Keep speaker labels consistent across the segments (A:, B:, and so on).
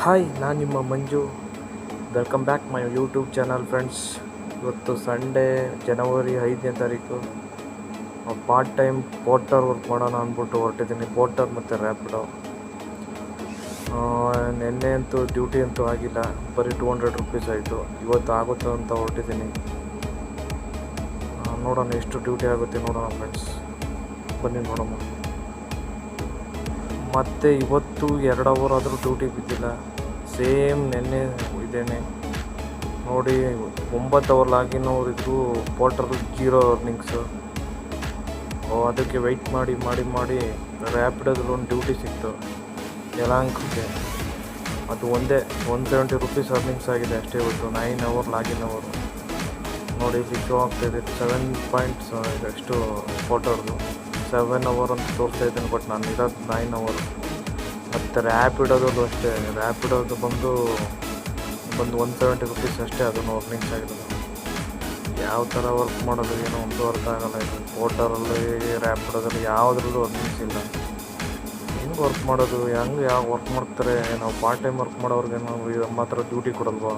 A: Hi, ನಾನು ನಿಮ್ಮ Manju. Welcome back my YouTube channel friends. ಇವತ್ತು ಸಂಡೇ, ಜನವರಿ 5ನೇ ತಾರೀಕು. ಪಾರ್ಟ್ ಟೈಮ್ ಪೋರ್ಟರ್ ವರ್ಕ್ ಮಾಡೋಣ ಅಂದ್ಬಿಟ್ಟು ಹೊರಟಿದ್ದೀನಿ. ಪೋರ್ಟರ್ ಮತ್ತು ರ್ಯಾಪಿಡೋ. ನಿನ್ನೆ ಅಂತೂ ಡ್ಯೂಟಿ ಅಂತೂ ಆಗಿಲ್ಲ, ಬರೀ 200 ರುಪೀಸ್ ಆಯಿತು. ಇವತ್ತು ಆಗುತ್ತೆ ಅಂತ ಹೊರಟಿದ್ದೀನಿ. ನೋಡೋಣ ಎಷ್ಟು ಡ್ಯೂಟಿ ಆಗುತ್ತೆ, ನೋಡೋಣ ಫ್ರೆಂಡ್ಸ್. ಬನ್ನಿ ನೋಡೋಣ. ಮತ್ತು ಇವತ್ತು 2 ಅವರ್ ಆದರೂ ಡ್ಯೂಟಿ ಬಿದ್ದಿಲ್ಲ. ಸೇಮ್ ನೆನ್ನೆ ಇದೇನೆ ನೋಡಿ. 9 ಅವರ್ ಲಾಗಿನ್ ಅವರಿದ್ರು, ಪೋರ್ಟರ್ 0 ಅರ್ನಿಂಗ್ಸು. ಅದಕ್ಕೆ ವೆಯ್ಟ್ ಮಾಡಿ ರ್ಯಾಪಿಡೋದಲ್ಲಿ ಒಂದು ಡ್ಯೂಟಿ ಸಿಕ್ತು ಯಲಾಂಕಕ್ಕೆ. ಅದು ಒಂದೇ 170 ರುಪೀಸ್ ಅರ್ನಿಂಗ್ಸ್ ಆಗಿದೆ ಅಷ್ಟೇ. ಇವತ್ತು 9 ಅವರ್ ಲಾಗಿನ್ ಅವರು ನೋಡಿ. ಇಲ್ಲಿ ಶೋ ಆಗ್ತಾಯಿದೆ 7 ಎಷ್ಟು ಪೋರ್ಟರ್ದು. 7 ಅವರ್ ಅಂತ ತೋರಿಸ್ತಾ ಇದ್ದೀನಿ, ಬಟ್ ನಾನು ಇರೋದು 9 ಅವರು. ಮತ್ತು ರ್ಯಾಪಿಡೋದು ಅಷ್ಟೇ. ರ್ಯಾಪಿಡೋದು ಬಂದು 170 ರುಪೀಸ್ ಅಷ್ಟೇ, ಅದನ್ನು ಅರ್ನಿಂಗ್ಸ್ ಆಗಿರೋದು. ಯಾವ ಥರ ವರ್ಕ್ ಮಾಡೋದು ಏನೋ ಒಂದು ಅರ್ಥ ಆಗೋಲ್ಲ. ಇದು ಪೋರ್ಟರಲ್ಲಿ, ರ್ಯಾಪಿಡೋದಲ್ಲಿ ಯಾವುದ್ರಲ್ಲೂ ಅರ್ನಿಂಗ್ಸ್ ಇಲ್ಲ. ಹೆಂಗೆ ವರ್ಕ್ ಮಾಡೋದು, ಯಾವ ವರ್ಕ್ ಮಾಡ್ತಾರೆ? ನಾವು ಪಾರ್ಟ್ ಟೈಮ್ ವರ್ಕ್ ಮಾಡೋರಿಗೆ ನಮ್ಮ ಹತ್ರ ಡ್ಯೂಟಿ ಕೊಡಲ್ವಾ?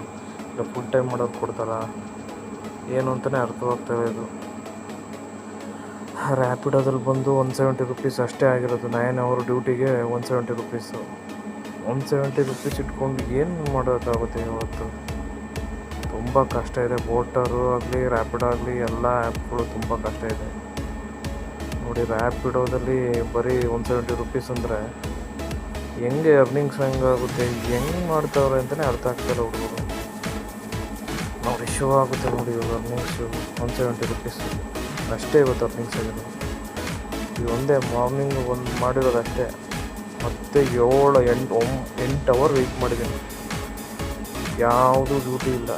A: ಇಲ್ಲ ಫುಲ್ ಟೈಮ್ ಮಾಡೋದು ಕೊಡ್ತಾರಾ? ಏನು ಅಂತಲೇ ಅರ್ಥವಾಗ್ತವೆ ಇದು. ರ್ಯಾಪಿಡೋದಲ್ಲಿ ಬಂದು 170 ರುಪೀಸ್ ಅಷ್ಟೇ ಆಗಿರೋದು. 9 ಅವರ್ ಡ್ಯೂಟಿಗೆ 170 ರುಪೀಸು. 170 ರುಪೀಸ್ ಇಟ್ಕೊಂಡು ಏನು ಮಾಡೋಕ್ಕಾಗುತ್ತೆ ಇವತ್ತು? ತುಂಬ ಕಷ್ಟ ಇದೆ. ಪೋರ್ಟರು ಆಗಲಿ, ರ್ಯಾಪಿಡೋ ಆಗಲಿ, ಎಲ್ಲ ಆ್ಯಪ್ಗಳು ತುಂಬ ಕಷ್ಟ ಇದೆ ನೋಡಿ. ರ್ಯಾಪಿಡೋದಲ್ಲಿ ಬರೀ 170 ರುಪೀಸ್ ಅಂದರೆ ಹೆಂಗೆ ಅರ್ನಿಂಗ್ಸ್ ಹೆಂಗಾಗುತ್ತೆ, ಹೆಂಗೆ ಮಾಡ್ತಾವ್ರೆ ಅಂತಲೇ ಅರ್ಥ ಆಗ್ತಾಯಿಲ್ಲ ಹುಡುಗರು. ನಾವು ಶೋ ಆಗುತ್ತೆ ನೋಡಿ ಇವಾಗ ಅರ್ನಿಂಗ್ಸು 170 ರುಪೀಸು ಅಷ್ಟೇ ಇವತ್ತು ಅರ್ನಿಂಗ್ಸ್ ಆಗಿರೋದು. ಈ ಒಂದೇ ಮಾರ್ನಿಂಗ್ ಒಂದು ಮಾಡಿರೋದು ಅಷ್ಟೇ. ಮತ್ತು 8 ಅವರ್ ವೆಯ್ಟ್ ಮಾಡಿದ್ದೀನಿ. ಯಾವುದೂ ಡ್ಯೂಟಿ ಇಲ್ಲ.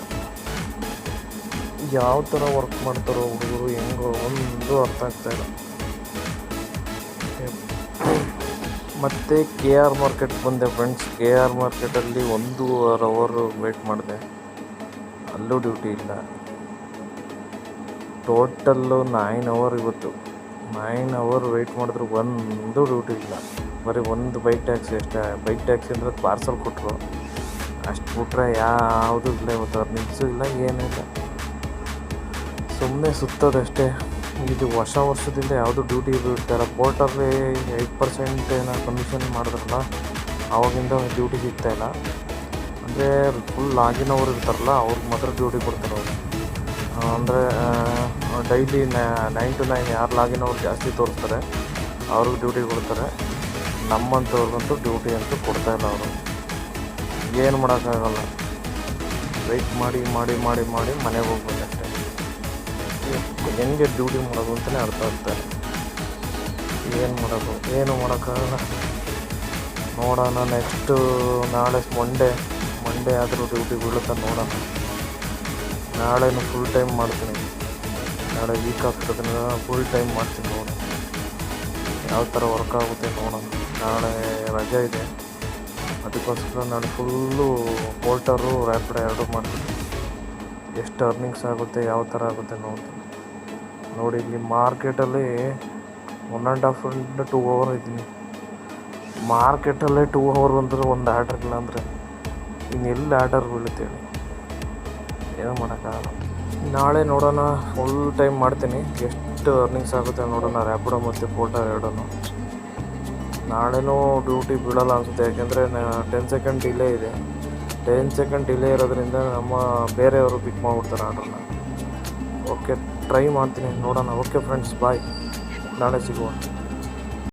A: ಯಾವ ಥರ ವರ್ಕ್ ಮಾಡ್ತಾರೋ ಹುಡುಗರು, ಹೆಂಗೋ ಒಂದು ಅರ್ಥ ಆಗ್ತಾಯಿಲ್ಲ. ಮತ್ತು KR ಮಾರ್ಕೆಟ್ ಬಂದೆ ಫ್ರೆಂಡ್ಸ್. KR ಮಾರ್ಕೆಟಲ್ಲಿ 1.5 ಅವರ್ ವೆಯ್ಟ್ ಮಾಡಿದೆ, ಅಲ್ಲೂ ಡ್ಯೂಟಿ ಇಲ್ಲ. ಟೋಟಲ್ಲು 9 ಅವರ್ ಇವತ್ತು. 9 ಅವರ್ ವೆಯ್ಟ್ ಮಾಡಿದ್ರು ಒಂದು ಡ್ಯೂಟಿ ಇಲ್ಲ. ಬರೀ ಒಂದು ಬೈಕ್ ಟ್ಯಾಕ್ಸಿ ಅಷ್ಟೇ. ಬೈಕ್ ಟ್ಯಾಕ್ಸಿ ಅಂದರೆ ಪಾರ್ಸಲ್ ಕೊಟ್ಟರು, ಅಷ್ಟು ಬಿಟ್ರೆ ಯಾವುದೂ ಇಲ್ಲ ಇವತ್ತು. ಅರ್ನಿಂಗ್ಸು ಇಲ್ಲ, ಏನಿಲ್ಲ. ಸುಮ್ಮನೆ ಸುತ್ತೋದಷ್ಟೇ. ಇದು ಹೊಸ ವರ್ಷದಿಂದ ಯಾವುದೂ ಡ್ಯೂಟಿ ಬಿಡ್ತಾಯಿಲ್ಲ. ಪೋರ್ಟರ್ಲಿ 8% ಏನೋ ಕಮಿಷನ್ ಮಾಡಿದ್ರಲ್ಲ, ಆವಾಗಿಂದ ಒಂದು ಡ್ಯೂಟಿ ಸಿಗ್ತಾಯಿಲ್ಲ. ಅಂದರೆ ಫುಲ್ ಲಾಗಿನ್ ಅವರು ಇರ್ತಾರಲ್ಲ, ಅವ್ರಿಗೆ ಮಾತ್ರ ಡ್ಯೂಟಿ ಕೊಡ್ತಾರೆ ಅವರು. ಅಂದರೆ ಡೈಲಿ 9 to 9 ಯಾರು ಲಾಗಿನ್ ಅವ್ರು ಜಾಸ್ತಿ ತೋರಿಸ್ತಾರೆ ಅವ್ರಿಗೆ ಡ್ಯೂಟಿ ಕೊಡ್ತಾರೆ. ನಮ್ಮಂಥವ್ರಿಗಂತೂ ಡ್ಯೂಟಿ ಅಂತೂ ಕೊಡ್ತಾಯಿಲ್ಲ ಅವರು. ಏನು ಮಾಡೋಕ್ಕಾಗಲ್ಲ. ವೆಯ್ಟ್ ಮಾಡಿ ಮನೆಗೆ ಹೋಗ್ಬೋದು ಅಷ್ಟೇ. ಹೆಂಗೆ ಡ್ಯೂಟಿ ಮಾಡೋದು ಅಂತಲೇ ಅರ್ಥ ಆಗ್ತಾರೆ. ಏನು ಮಾಡೋದು, ಏನು ಮಾಡೋಕ್ಕಾಗಲ್ಲ. ನೋಡೋಣ ನೆಕ್ಸ್ಟು ನಾಳೆ ಮಂಡೇ ಆದರೂ ಡ್ಯೂಟಿ ಬೀಳುತ್ತಾ ನೋಡೋಣ. ನಾಳೆನೂ ಫುಲ್ ಟೈಮ್ ಮಾಡ್ತೀನಿ. ನಾಳೆ ವೀಕ್ ಆಗ್ತದನ್ನ ಫುಲ್ ಟೈಮ್ ಮಾಡ್ತೀನಿ. ನೋಡೋಣ ಯಾವ ಥರ ವರ್ಕ್ ಆಗುತ್ತೆ ನೋಡೋಣ. ನಾಳೆ ರಜೆ ಇದೆ, ಅದಕ್ಕೋಸ್ಕರ ನಾಳೆ ಫುಲ್ಲು ಪೋರ್ಟರು ರ್ಯಾಪಿಡೋ ಎರಡೂ ಮಾಡ್ತೀನಿ. ಎಷ್ಟು ಅರ್ನಿಂಗ್ಸ್ ಆಗುತ್ತೆ, ಯಾವ ಥರ ಆಗುತ್ತೆ ನೋಡ್ತೀನಿ. ನೋಡಿ ಇಲ್ಲಿ ಮಾರ್ಕೆಟಲ್ಲಿ 1.5 to 2 ಅವರ್ ಇದ್ದೀನಿ. ಮಾರ್ಕೆಟಲ್ಲೇ 2 ಅವರ್ ಅಂದರೆ ಒಂದು ಆರ್ಡರ್ ಇಲ್ಲ ಅಂದರೆ ಇನ್ನೆಲ್ಲಿ ಆರ್ಡರ್ ಬೀಳುತ್ತೆ ಹೇಳಿ? ಏನೂ ಮಾಡೋಕ್ಕಾಗಲ್ಲ. ನಾಳೆ ನೋಡೋಣ, ಫುಲ್ ಟೈಮ್ ಮಾಡ್ತೀನಿ. ಎಷ್ಟು ಅರ್ನಿಂಗ್ಸ್ ಆಗುತ್ತೆ ನೋಡೋಣ, ರ್ಯಾಪಿಡೋ ಮತ್ತು ಪೋರ್ಟರ್ ಎರಡೂ. ನಾಳೆನೂ ಡ್ಯೂಟಿ ಬೀಳಲ್ಲ ಅನಿಸುತ್ತೆ, ಯಾಕೆಂದರೆ 10 ಸೆಕೆಂಡ್ ಡಿಲೇ ಇದೆ. 10 ಸೆಕೆಂಡ್ ಡಿಲೇ ಇರೋದ್ರಿಂದ ಬೇರೆಯವರು ಪಿಕ್ ಮಾಡಿಬಿಡ್ತಾರೆ ಆರ್ಡ್ರನ್ನ. ಓಕೆ, ಟ್ರೈ ಮಾಡ್ತೀನಿ, ನೋಡೋಣ. ಓಕೆ ಫ್ರೆಂಡ್ಸ್, ಬಾಯ್. ನಾಳೆ ಸಿಗುವ.